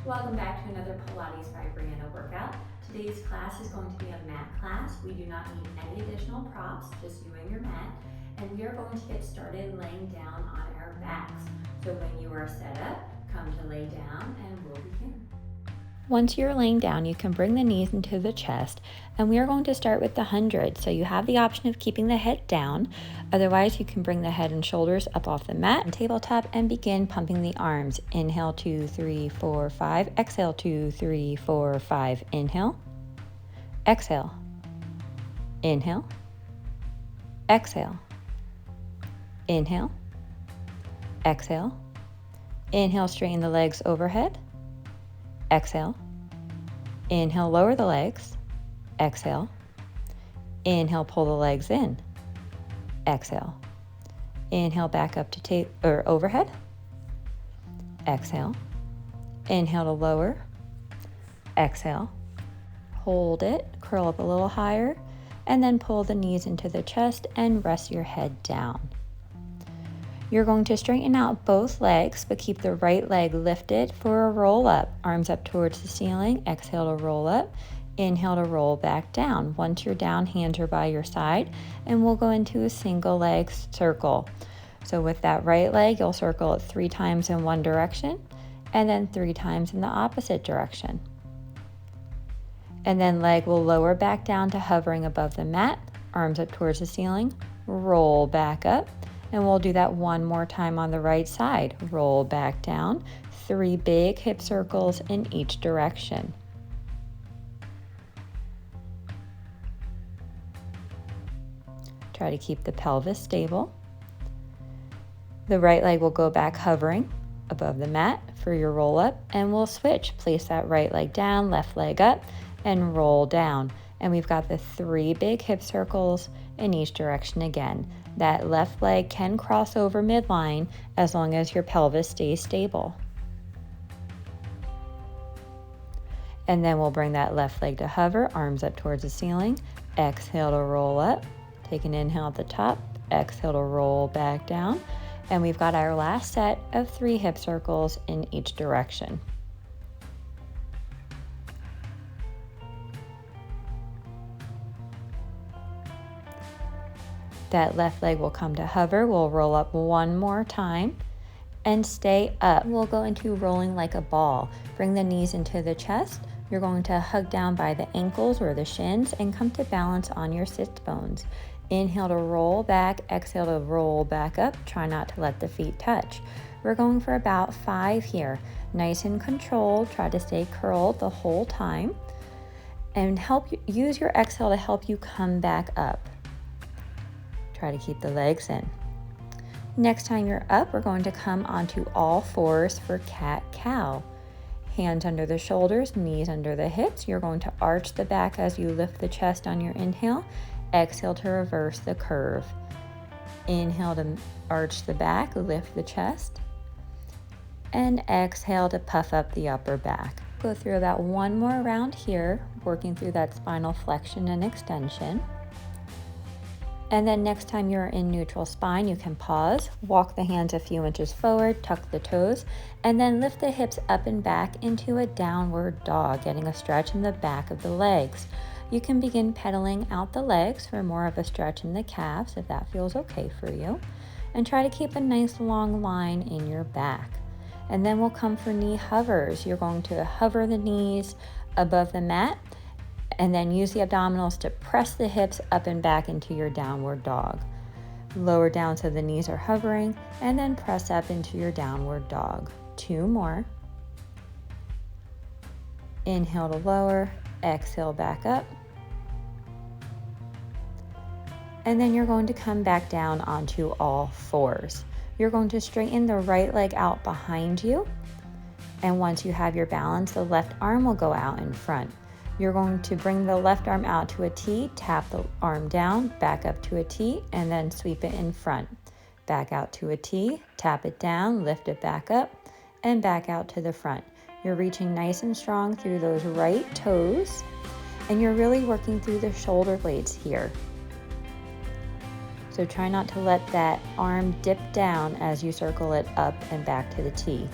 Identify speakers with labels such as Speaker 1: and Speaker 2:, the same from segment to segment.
Speaker 1: Welcome back to another Pilates by Brianna workout. Today's class is going to be a mat class. We do not need any additional props, just you and your mat. And we are going to get started laying down on our backs. So when you are set up, come to lay down and we'll begin. Once you're laying down, you can bring the knees into the chest, and we are going to start with the 100. So you have the option of keeping the head down. Otherwise, you can bring the head and shoulders up off the mat and tabletop and begin pumping the arms. Inhale, 2, 3, 4, 5. Exhale, 2, 3, 4, 5. Inhale. Exhale. Inhale. Exhale. Inhale. Exhale. Inhale, straighten the legs overhead. Exhale. Inhale, lower the legs. Exhale. Inhale, pull the legs in. Exhale. Inhale, back up to overhead. Exhale. Inhale to lower. Exhale. Hold it, curl up a little higher, and then pull the knees into the chest and rest your head down. You're going to straighten out both legs, but keep the right leg lifted for a roll up. Arms up towards the ceiling. Exhale to roll up. Inhale to roll back down. Once you're down, hands are by your side, and we'll go into a single leg circle. So with that right leg, you'll circle it 3 times in one direction, and then 3 times in the opposite direction. And then leg will lower back down to hovering above the mat. Arms up towards the ceiling. Roll back up. And we'll do that one more time on the right side. Roll back down, 3 big hip circles in each direction. Try to keep the pelvis stable. The right leg will go back hovering above the mat for your roll up, and we'll switch. Place that right leg down, left leg up, and roll down. And we've got the 3 big hip circles in each direction again. That left leg can cross over midline as long as your pelvis stays stable. And then we'll bring that left leg to hover, arms up towards the ceiling. Exhale to roll up. Take an inhale at the top. Exhale to roll back down. And we've got our last set of 3 hip circles in each direction. That left leg will come to hover. We'll roll up one more time and stay up. We'll go into rolling like a ball. Bring the knees into the chest. You're going to hug down by the ankles or the shins and come to balance on your sit bones. Inhale to roll back, exhale to roll back up. Try not to let the feet touch. We're going for about 5 here. Nice and controlled. Try to stay curled the whole time. And use your exhale to help you come back up. Try to keep the legs in. Next time you're up, we're going to come onto all 4s for cat-cow. Hands under the shoulders, knees under the hips. You're going to arch the back as you lift the chest on your inhale. Exhale to reverse the curve. Inhale to arch the back, lift the chest. And exhale to puff up the upper back. Go through about 1 more round here, working through that spinal flexion and extension. And then next time you're in neutral spine, you can pause, walk the hands a few inches forward, tuck the toes, and then lift the hips up and back into a downward dog, getting a stretch in the back of the legs. You can begin pedaling out the legs for more of a stretch in the calves if that feels okay for you. And try to keep a nice long line in your back. And then we'll come for knee hovers. You're going to hover the knees above the mat, and then use the abdominals to press the hips up and back into your downward dog. Lower down so the knees are hovering, and then press up into your downward dog. 2 more. Inhale to lower, exhale back up. And then you're going to come back down onto all 4s. You're going to straighten the right leg out behind you. And once you have your balance, the left arm will go out in front. You're going to bring the left arm out to a T, tap the arm down, back up to a T, and then sweep it in front. Back out to a T, tap it down, lift it back up, and back out to the front. You're reaching nice and strong through those right toes, and you're really working through the shoulder blades here. So try not to let that arm dip down as you circle it up and back to the T.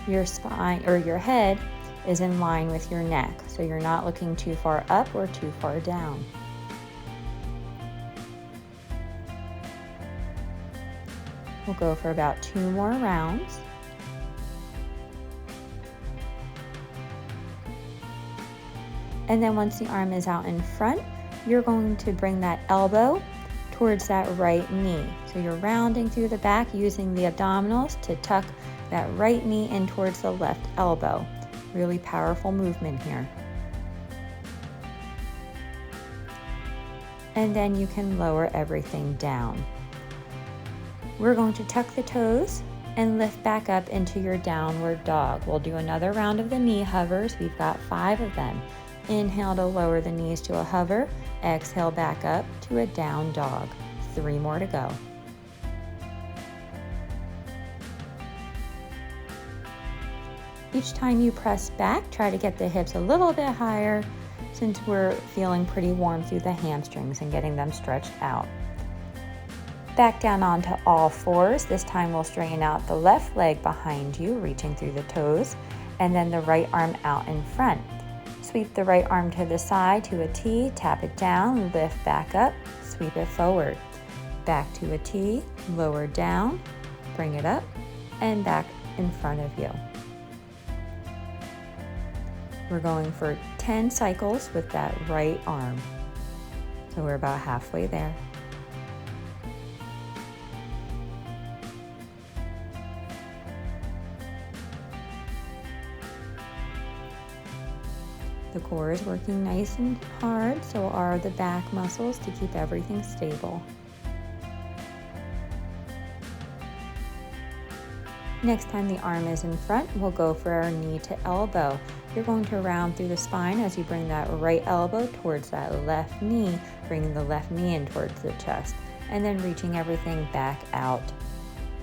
Speaker 1: your spine or your head is in line with your neck, so you're not looking too far up or too far down. We'll go for about 2 more rounds. And then once the arm is out in front, you're going to bring that elbow towards that right knee. So you're rounding through the back using the abdominals to tuck that right knee in towards the left elbow. Really powerful movement here. And then you can lower everything down. We're going to tuck the toes and lift back up into your downward dog. We'll do another round of the knee hovers. We've got 5 of them. Inhale to lower the knees to a hover. Exhale back up to a down dog. 3 more to go. Each time you press back, try to get the hips a little bit higher since we're feeling pretty warm through the hamstrings and getting them stretched out. Back down onto all fours. This time we'll straighten out the left leg behind you, reaching through the toes, and then the right arm out in front. Sweep the right arm to the side to a T, tap it down, lift back up, sweep it forward. Back to a T, lower down, bring it up, and back in front of you. We're going for 10 cycles with that right arm. So we're about halfway there. The core is working nice and hard, so are the back muscles to keep everything stable. Next time the arm is in front, we'll go for our knee to elbow. You're going to round through the spine as you bring that right elbow towards that left knee, bringing the left knee in towards the chest, and then reaching everything back out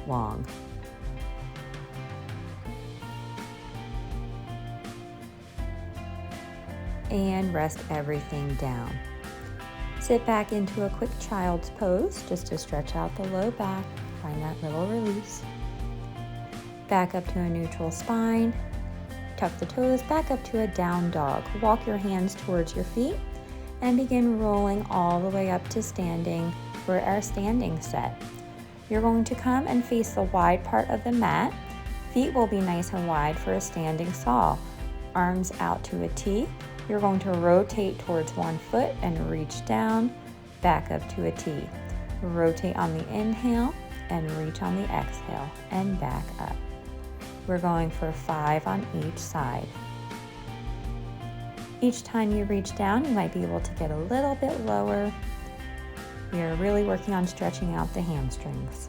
Speaker 1: long. And rest everything down. Sit back into a quick child's pose just to stretch out the low back, find that little release. Back up to a neutral spine, tuck the toes, back up to a down dog. Walk your hands towards your feet and begin rolling all the way up to standing for our standing set. You're going to come and face the wide part of the mat. Feet will be nice and wide for a standing saw. Arms out to a T. You're going to rotate towards one foot and reach down, back up to a T. Rotate on the inhale and reach on the exhale and back up. We're going for 5 on each side. Each time you reach down, you might be able to get a little bit lower. We are really working on stretching out the hamstrings.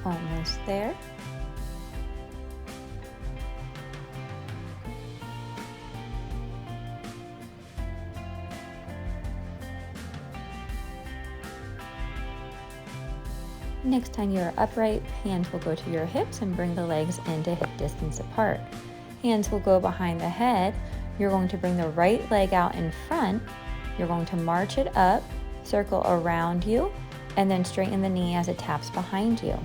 Speaker 1: Almost there. Next time you're upright, hands will go to your hips and bring the legs into hip distance apart. Hands will go behind the head. You're going to bring the right leg out in front. You're going to march it up, circle around you, and then straighten the knee as it taps behind you.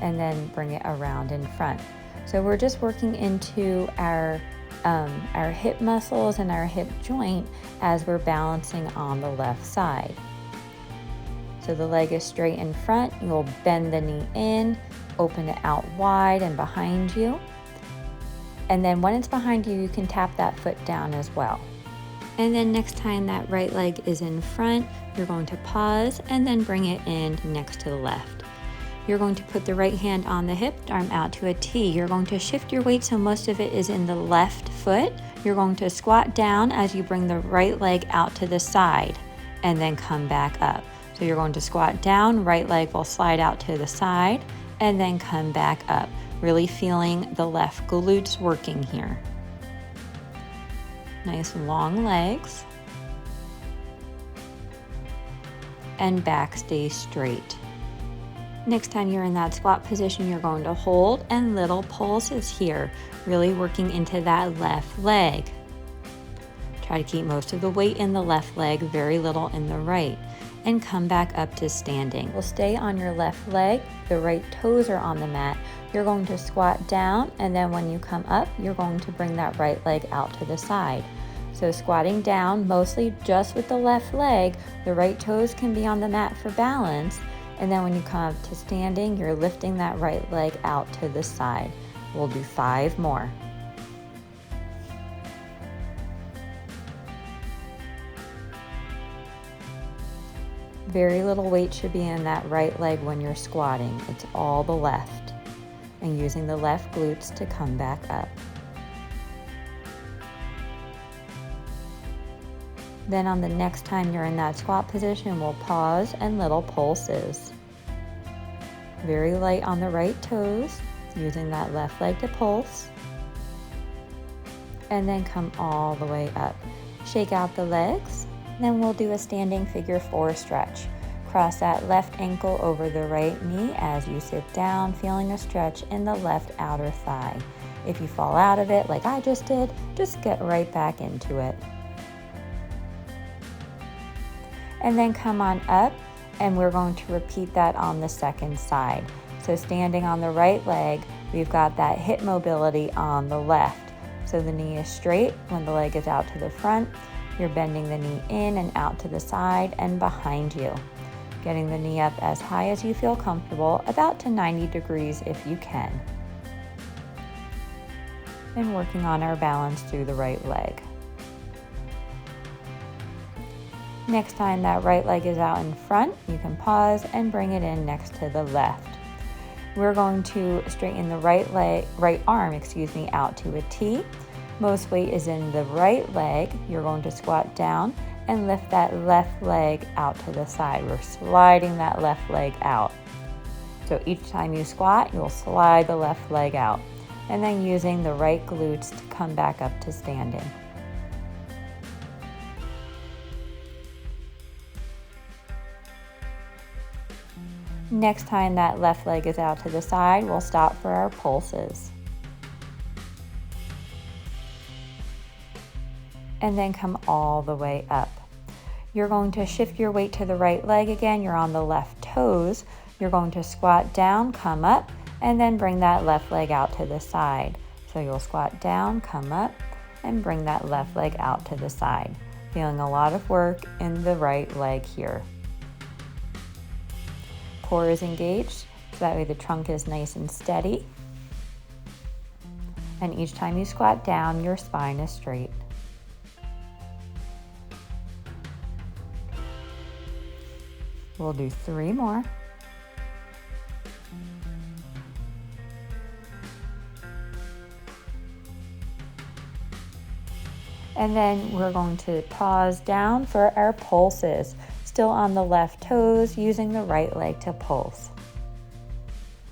Speaker 1: And then bring it around in front. So we're just working into our hip muscles and our hip joint as we're balancing on the left side. So the leg is straight in front. You'll bend the knee in, open it out wide and behind you. And then when it's behind you, you can tap that foot down as well. And then next time that right leg is in front, you're going to pause and then bring it in next to the left. You're going to put the right hand on the hip, arm out to a T. You're going to shift your weight so most of it is in the left foot. You're going to squat down as you bring the right leg out to the side and then come back up. So you're going to squat down, right leg will slide out to the side and then come back up. Really feeling the left glutes working here. Nice long legs. And back stays straight. Next time you're in that squat position, you're going to hold and little pulses here, really working into that left leg. Try to keep most of the weight in the left leg, very little in the right, and come back up to standing. We'll stay on your left leg, the right toes are on the mat. You're going to squat down, and then when you come up, you're going to bring that right leg out to the side. So squatting down, mostly just with the left leg, the right toes can be on the mat for balance, and then when you come up to standing, you're lifting that right leg out to the side. We'll do 5 more. Very little weight should be in that right leg when you're squatting. It's all the left. And using the left glutes to come back up. Then on the next time you're in that squat position, we'll pause and little pulses. Very light on the right toes, using that left leg to pulse. And then come all the way up. Shake out the legs. Then we'll do a standing figure 4 stretch. Cross that left ankle over the right knee as you sit down, feeling a stretch in the left outer thigh. If you fall out of it like I just did, just get right back into it. And then come on up, and we're going to repeat that on the second side. So standing on the right leg, we've got that hip mobility on the left. So the knee is straight when the leg is out to the front. You're bending the knee in and out to the side and behind you. Getting the knee up as high as you feel comfortable, about to 90 degrees if you can. And working on our balance through the right leg. Next time that right leg is out in front, you can pause and bring it in next to the left. We're going to straighten the right arm out to a T. Most weight is in the right leg. You're going to squat down and lift that left leg out to the side. We're sliding that left leg out. So each time you squat, you'll slide the left leg out. And then using the right glutes to come back up to standing. Next time that left leg is out to the side, we'll stop for our pulses. And then come all the way up. You're going to shift your weight to the right leg again. You're on the left toes. You're going to squat down, come up, and then bring that left leg out to the side. So you'll squat down, come up, and bring that left leg out to the side. Feeling a lot of work in the right leg here. Core is engaged, so that way the trunk is nice and steady. And each time you squat down, your spine is straight. We'll do 3 more. And then we're going to pause down for our pulses. Still on the left toes, using the right leg to pulse.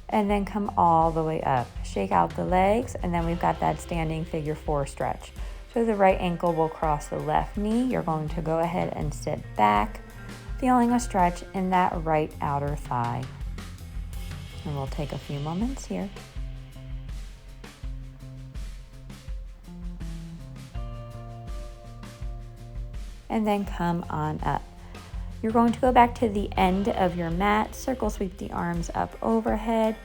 Speaker 1: And then come all the way up. Shake out the legs, and then we've got that standing figure 4 stretch. So the right ankle will cross the left knee. You're going to go ahead and sit back, feeling a stretch in that right outer thigh. And we'll take a few moments here. And then come on up. You're going to go back to the end of your mat, circle sweep the arms up overhead,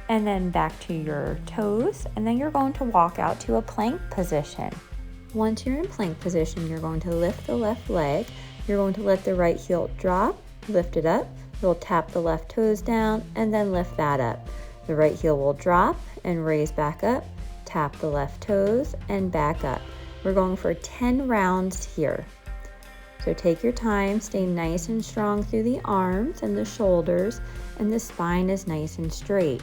Speaker 1: and then back to your toes, and then you're going to walk out to a plank position. Once you're in plank position, you're going to lift the left leg. You're going to let the right heel drop, lift it up. You'll tap the left toes down and then lift that up. The right heel will drop and raise back up, tap the left toes and back up. We're going for 10 rounds here. So take your time, stay nice and strong through the arms and the shoulders, and the spine is nice and straight.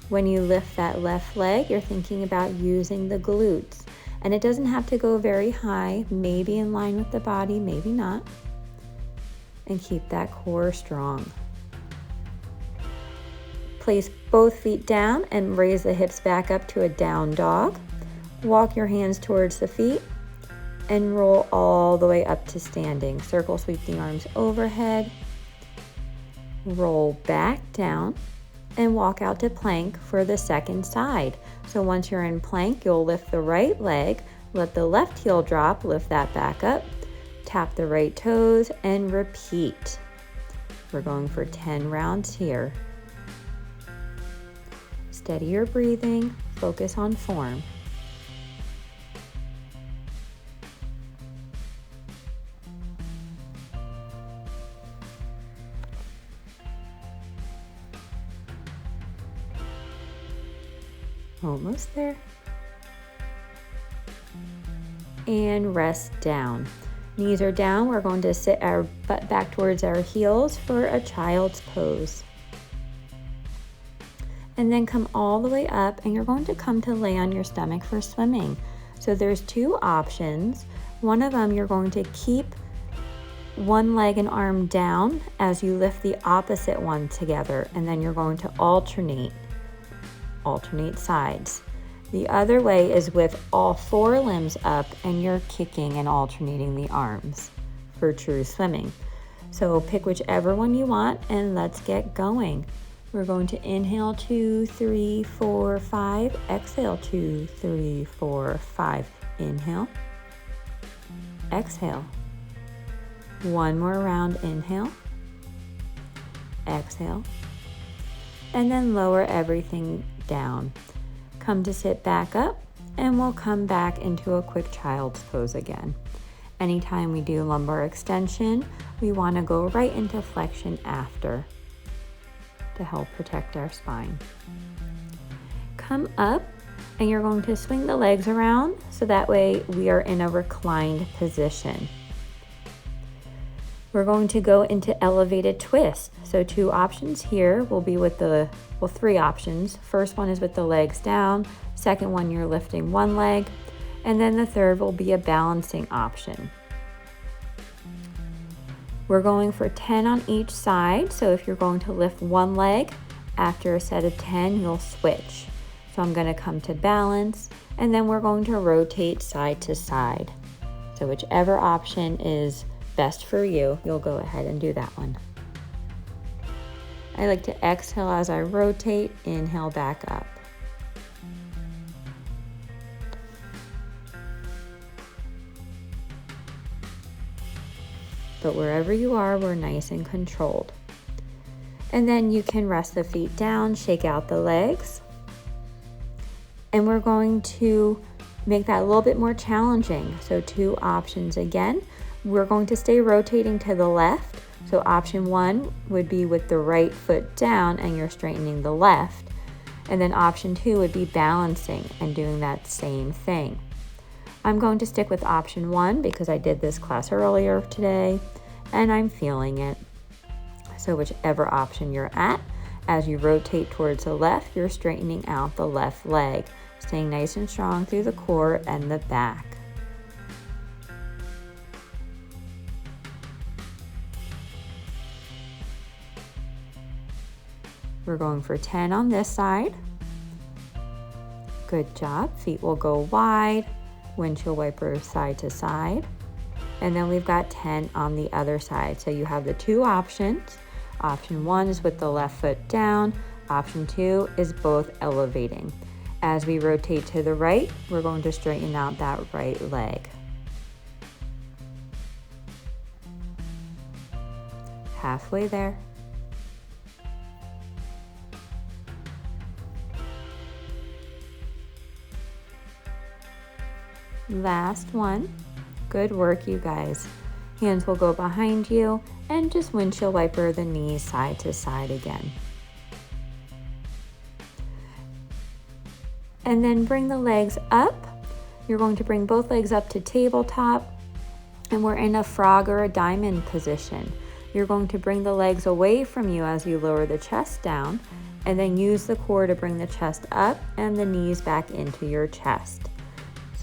Speaker 1: When you lift that left leg, you're thinking about using the glutes. And it doesn't have to go very high, maybe in line with the body, maybe not. And keep that core strong. Place both feet down and raise the hips back up to a down dog. Walk your hands towards the feet and roll all the way up to standing. Circle sweep the arms overhead. Roll back down and walk out to plank for the second side. So once you're in plank, you'll lift the right leg, Let the left heel drop, lift that back up, tap the right toes, and repeat. We're going for 10 rounds here. Steady your breathing, focus on form. Almost there. And rest down. Knees are down. We're going to sit our butt back towards our heels for a child's pose. And then come all the way up, and you're going to come to lay on your stomach for swimming. So there's two options. One of them, you're going to keep one leg and arm down as you lift the opposite one together, and then you're going to alternate sides. The other way is with all four limbs up, and you're kicking and alternating the arms for true swimming. So pick whichever one you want, and let's get going. We're going to inhale 2, 3, 4, 5. Exhale 2, 3, 4, 5. Inhale. Exhale. One more round. Inhale. Exhale. And then lower everything down. Come to sit back up, and we'll come back into a quick child's pose again. Anytime we do lumbar extension, we want to go right into flexion after to help protect our spine. Come up, and you're going to swing the legs around so that way we are in a reclined position. We're going to go into elevated twist. So two options here will be with three options. First one is with the legs down. Second one, you're lifting one leg. And then the third will be a balancing option. We're going for 10 on each side. So if you're going to lift one leg, after a set of 10, you'll switch. So I'm going to come to balance, and then we're going to rotate side to side. So whichever option is best for you, you'll go ahead and do that one. I like to exhale as I rotate, inhale back up. But wherever you are, we're nice and controlled. And then you can rest the feet down, shake out the legs. And we're going to make that a little bit more challenging. So two options again. We're going to stay rotating to the left. So option one would be with the right foot down and you're straightening the left. And then option two would be balancing and doing that same thing. I'm going to stick with option one because I did this class earlier today and I'm feeling it. So whichever option you're at, as you rotate towards the left, you're straightening out the left leg, staying nice and strong through the core and the back. We're going for 10 on this side. Good job. Feet will go wide, windshield wiper side to side. And then we've got 10 on the other side. So you have the two options. Option one is with the left foot down. Option two is both elevating. As we rotate to the right, we're going to straighten out that right leg. Halfway there. Last one. Good work, you guys. Hands will go behind you and just windshield wiper the knees side to side again. And then bring the legs up. You're going to bring both legs up to tabletop, and we're in a frog or a diamond position. You're going to bring the legs away from you as you lower the chest down, and then use the core to bring the chest up and the knees back into your chest.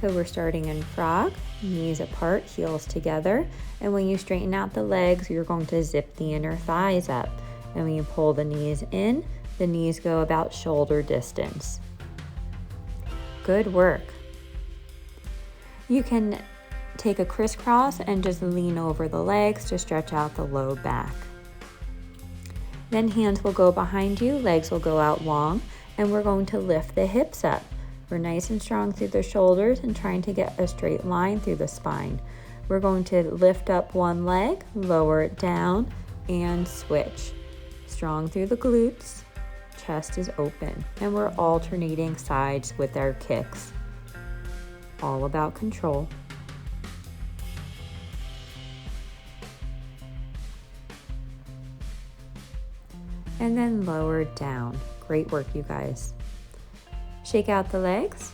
Speaker 1: So we're starting in frog, knees apart, heels together. And when you straighten out the legs, you're going to zip the inner thighs up. And when you pull the knees in, the knees go about shoulder distance. Good work. You can take a crisscross and just lean over the legs to stretch out the low back. Then hands will go behind you, legs will go out long, and we're going to lift the hips up. We're nice and strong through the shoulders and trying to get a straight line through the spine. We're going to lift up one leg, lower it down, and switch. Strong through the glutes, chest is open, and we're alternating sides with our kicks. All about control. And then lower down. Great work, you guys. Shake out the legs,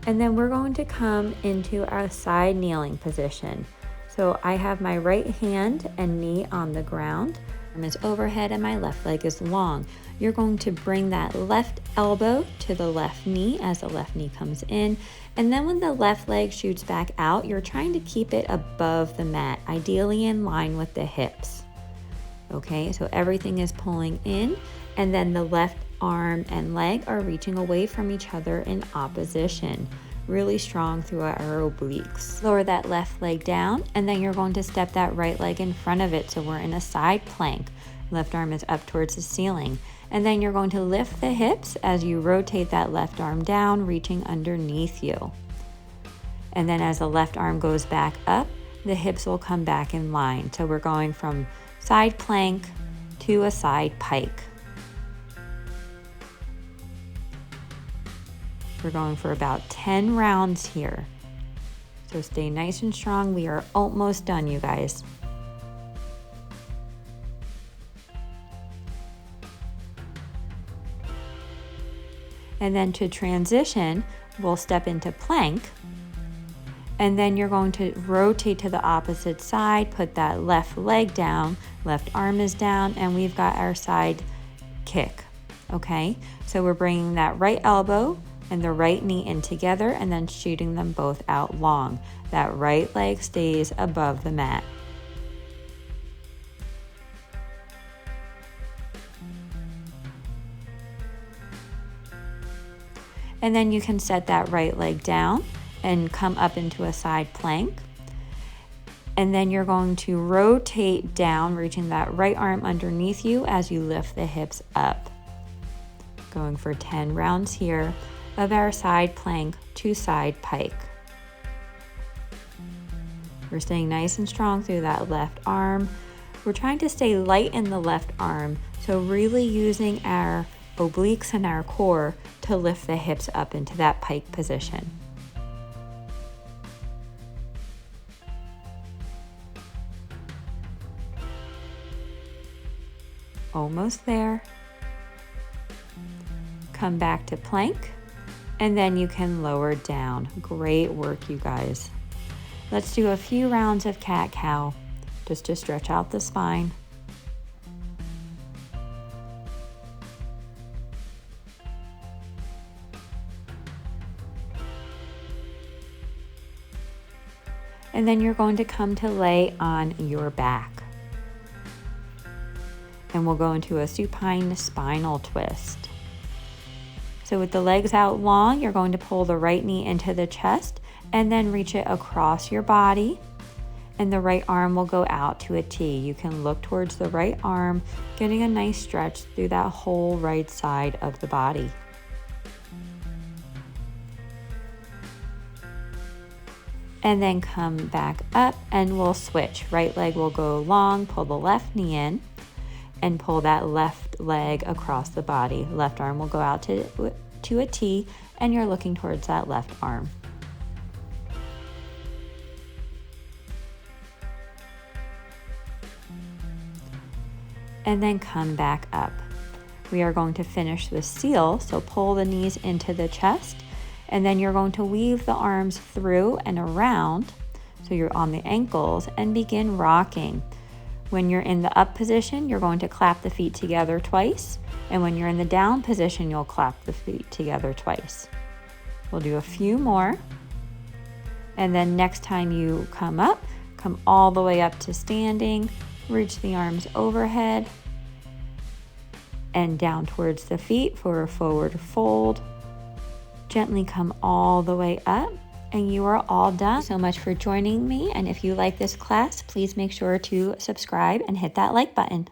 Speaker 1: and then we're going to come into our side kneeling position. So I have my right hand and knee on the ground. Arm is overhead and my left leg is long. You're going to bring that left elbow to the left knee as the left knee comes in. And then when the left leg shoots back out, you're trying to keep it above the mat, ideally in line with the hips. Okay, so everything is pulling in, and then the left arm and leg are reaching away from each other in opposition. Really strong through our obliques. Lower that left leg down, and then you're going to step that right leg in front of it, so we're in a side plank. Left arm is up towards the ceiling. And then you're going to lift the hips as you rotate that left arm down, reaching underneath you. And then as the left arm goes back up, the hips will come back in line. So we're going from side plank to a side pike. We're going for about 10 rounds here. So stay nice and strong. We are almost done, you guys. And then to transition, we'll step into plank. And then you're going to rotate to the opposite side, put that left leg down, left arm is down, and we've got our side kick, okay? So we're bringing that right elbow and the right knee in together and then shooting them both out long. That right leg stays above the mat. And then you can set that right leg down and come up into a side plank. And then you're going to rotate down, reaching that right arm underneath you as you lift the hips up. Going for 10 rounds here of our side plank to side pike. We're staying nice and strong through that left arm. We're trying to stay light in the left arm, so really using our obliques and our core to lift the hips up into that pike position. Almost there. Come back to plank, and then you can lower down. Great work, you guys. Let's do a few rounds of cat-cow just to stretch out the spine. And then you're going to come to lay on your back. And we'll go into a supine spinal twist. So with the legs out long, you're going to pull the right knee into the chest and then reach it across your body. And the right arm will go out to a T. You can look towards the right arm, getting a nice stretch through that whole right side of the body. And then come back up and we'll switch. Right leg will go long, pull the left knee in, and pull that left leg across the body. Left arm will go out to a T, and you're looking towards that left arm. And then come back up. We are going to finish the seal, so pull the knees into the chest, and then you're going to weave the arms through and around, so you're on the ankles, and begin rocking. When you're in the up position, you're going to clap the feet together twice, and when you're in the down position, you'll clap the feet together twice. We'll do a few more, and then next time you come up, come all the way up to standing, reach the arms overhead, and down towards the feet for a forward fold. Gently come all the way up, and you are all done. Thank you so much for joining me, and if you like this class, please make sure to subscribe and hit that like button.